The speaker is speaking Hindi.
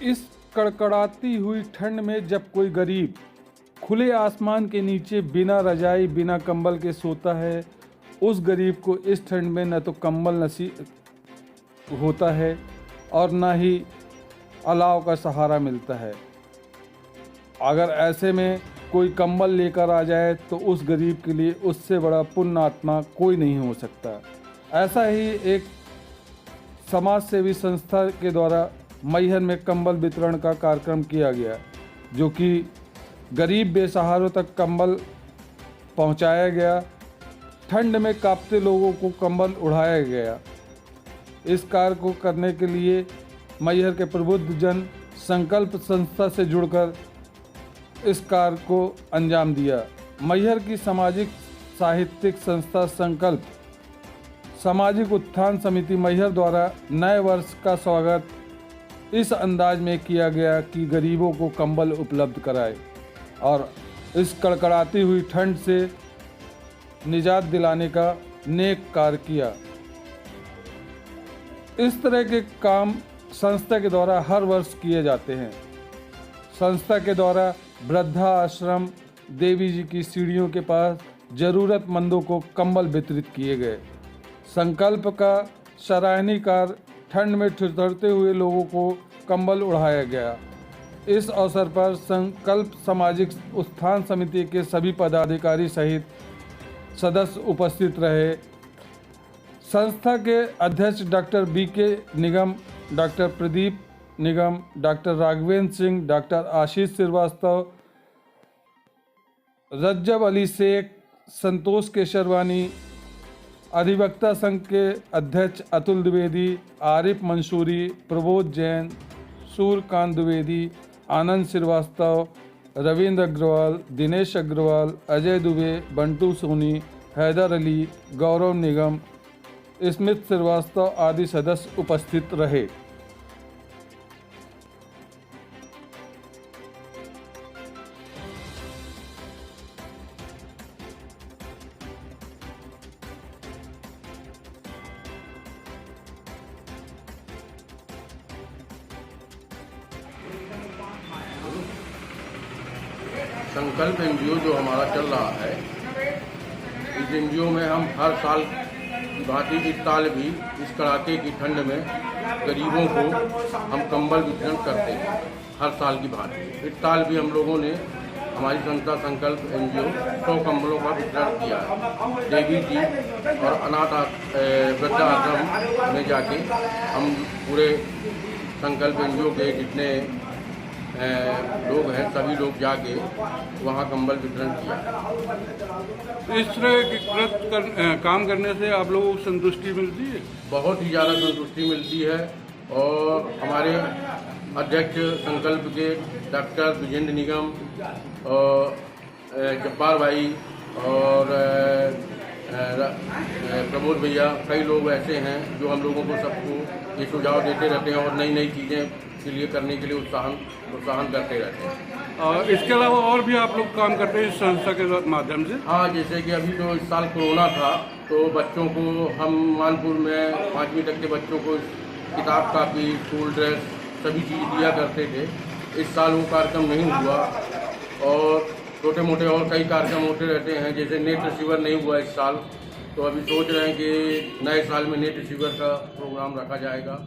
इस कड़कड़ाती हुई ठंड में जब कोई गरीब खुले आसमान के नीचे बिना रजाई बिना कंबल के सोता है, उस गरीब को इस ठंड में न तो कंबल नसीब होता है और न ही अलाव का सहारा मिलता है। अगर ऐसे में कोई कंबल लेकर आ जाए तो उस गरीब के लिए उससे बड़ा पुण्य आत्मा कोई नहीं हो सकता। ऐसा ही एक समाज सेवी संस्था के द्वारा मैहर में कंबल वितरण का कार्यक्रम किया गया, जो कि गरीब बेसहारों तक कंबल पहुंचाया गया। ठंड में कांपते लोगों को कंबल उड़ाया गया। इस कार्य को करने के लिए मैहर के प्रबुद्ध जन संकल्प संस्था से जुड़कर इस कार्य को अंजाम दिया। मैहर की सामाजिक साहित्यिक संस्था संकल्प सामाजिक उत्थान समिति मैहर द्वारा नए वर्ष का स्वागत इस अंदाज में किया गया कि गरीबों को कंबल उपलब्ध कराए और इस कड़कड़ाती हुई ठंड से निजात दिलाने का नेक कार्य किया। इस तरह के काम संस्था के द्वारा हर वर्ष किए जाते हैं। संस्था के द्वारा वृद्धा आश्रम देवी जी की सीढ़ियों के पास ज़रूरतमंदों को कंबल वितरित किए गए। संकल्प का सराहनीय कार्य ठंड में ठिठुरते हुए लोगों को कंबल उड़ाया गया। इस अवसर पर संकल्प सामाजिक उत्थान समिति के सभी पदाधिकारी सहित सदस्य उपस्थित रहे। संस्था के अध्यक्ष डॉक्टर BK निगम, डॉक्टर प्रदीप निगम, डॉक्टर राघवेंद्र सिंह, डॉक्टर आशीष श्रीवास्तव, रज्जब अली शेख, संतोष केशरवानी, अधिवक्ता संघ के अध्यक्ष अतुल द्विवेदी, आरिफ मंसूरी, प्रबोध जैन, सूर्यकांत द्विवेदी, आनंद श्रीवास्तव, रविंद्र अग्रवाल, दिनेश अग्रवाल, अजय दुबे, बंटू सोनी, हैदर अली, गौरव निगम, स्मित श्रीवास्तव आदि सदस्य उपस्थित रहे। संकल्प एनजीओ जो हमारा चल रहा है, इस एनजीओ में हम हर साल की भांति इस साल भी इस कड़ाके की ठंड में गरीबों को हम कंबल वितरण करते हैं। हर साल की भांति इस साल भी हम लोगों ने हमारी संस्था संकल्प एनजीओ 100 कंबलों का वितरण किया है। देवी जी और अनाथ वृद्धाश्रम में जाके हम पूरे संकल्प एनजीओ के जितने लोग हैं सभी लोग जाके वहाँ कंबल वितरण किया। इस तरह के काम करने से आप लोगों को संतुष्टि मिलती है? बहुत ही ज़्यादा संतुष्टि मिलती है। और हमारे अध्यक्ष संकल्प के डॉक्टर विजेंद्र निगम और जब्बार भाई और प्रमोद भैया, कई लोग ऐसे हैं जो हम लोगों को सबको ये सुझाव देते रहते हैं और नई नई चीज़ें के लिए करने के लिए उत्साहन करते रहते हैं। और इसके अलावा और भी आप लोग काम करते हैं इस संस्था के माध्यम से? हाँ, जैसे कि अभी तो इस साल कोरोना था तो बच्चों को हम मानपुर में 5वीं तक के बच्चों को किताब कापी स्कूल ड्रेस सभी चीज़ दिया करते थे। इस साल वो कार्यक्रम नहीं हुआ और छोटे मोटे और कई कार्यक्रम होते रहते हैं। जैसे नेत्र शिविर नहीं हुआ इस साल, तो अभी सोच रहे हैं कि नए साल में नेत्र शिविर का प्रोग्राम रखा जाएगा।